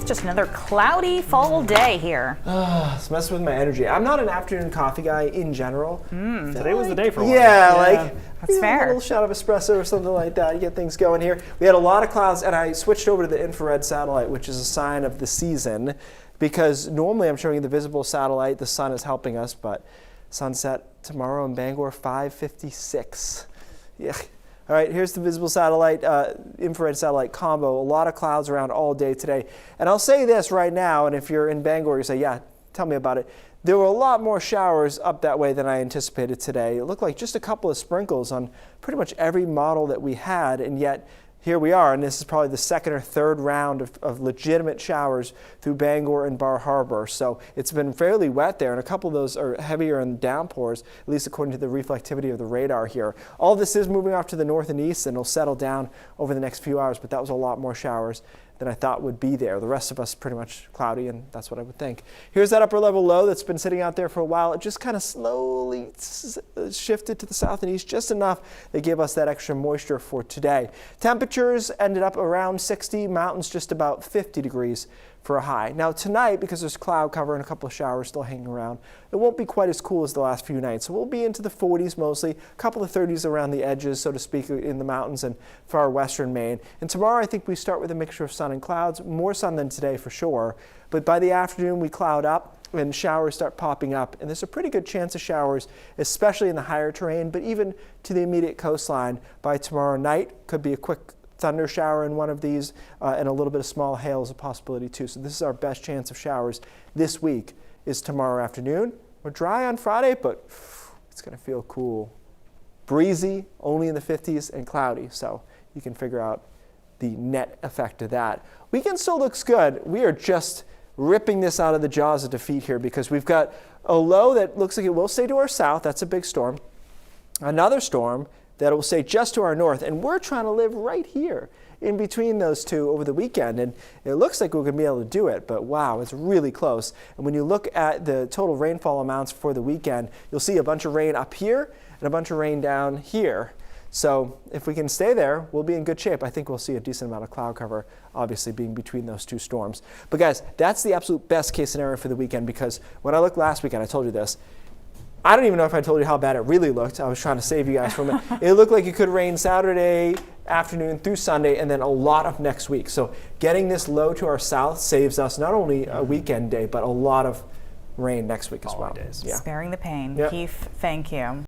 with just another cloudy fall day here. It's messing with my energy. I'm not an afternoon coffee guy in general. Today was the day for one. Yeah, like that's fair. A little shot of espresso or something like that. You get things going here. We had a lot of clouds, and I switched over to the infrared satellite, which is a sign of the season, because normally I'm showing you the visible satellite. The sun is helping us, but sunset tomorrow in Bangor, 5:56. Yeah. All right, here's the visible satellite, infrared satellite combo. A lot of clouds around all day today. And I'll say this right now, and if you're in Bangor, you say, yeah, tell me about it. There were a lot more showers up that way than I anticipated today. It looked like just a couple of sprinkles on pretty much every model that we had, and yet here we are, and this is probably the second or third round of legitimate showers through Bangor and Bar Harbor. So it's been fairly wet there, and a couple of those are heavier in downpours, at least according to the reflectivity of the radar here. All this is moving off to the north and east, and it'll settle down over the next few hours, but that was a lot more showers than I thought would be there. The rest of us pretty much cloudy, and that's what I would think. Here's that upper level low that's been sitting out there for a while. It just kind of slowly shifted to the south and east just enough that gave us that extra moisture for today. Temperatures ended up around 60, mountains just about 50 degrees for a high. Now tonight, because there's cloud cover and a couple of showers still hanging around, it won't be quite as cool as the last few nights. So we'll be into the 40s mostly, a couple of 30s around the edges, so to speak, in the mountains and far western Maine. And tomorrow I think we start with a mixture of sun and clouds, more sun than today for sure. But by the afternoon we cloud up and showers start popping up. And there's a pretty good chance of showers, especially in the higher terrain, but even to the immediate coastline by tomorrow night. Could be a quick thunder shower in one of these, and a little bit of small hail is a possibility too. So this is our best chance of showers this week is tomorrow afternoon. We're dry on Friday, but it's going to feel cool. Breezy, only in the 50s, and cloudy. So you can figure out the net effect of that. Weekend still looks good. We are just ripping this out of the jaws of defeat here because we've got a low that looks like it will stay to our south. That's a big storm. Another storm that will stay just to our north, and we're trying to live right here in between those two over the weekend, and it looks like we're going to be able to do it, but wow, it's really close. And when you look at the total rainfall amounts for the weekend, you'll see a bunch of rain up here and a bunch of rain down here. So if we can stay there, we'll be in good shape. I think we'll see a decent amount of cloud cover, obviously being between those two storms. But guys, that's the absolute best case scenario for the weekend, because when I looked last weekend, I told you this, I don't even know if I told you how bad it really looked. I was trying to save you guys from it. It looked like it could rain Saturday afternoon through Sunday and then a lot of next week. So getting this low to our south saves us not only a weekend day, but a lot of rain next week as well. Sparing the pain. Yep. Keith, thank you.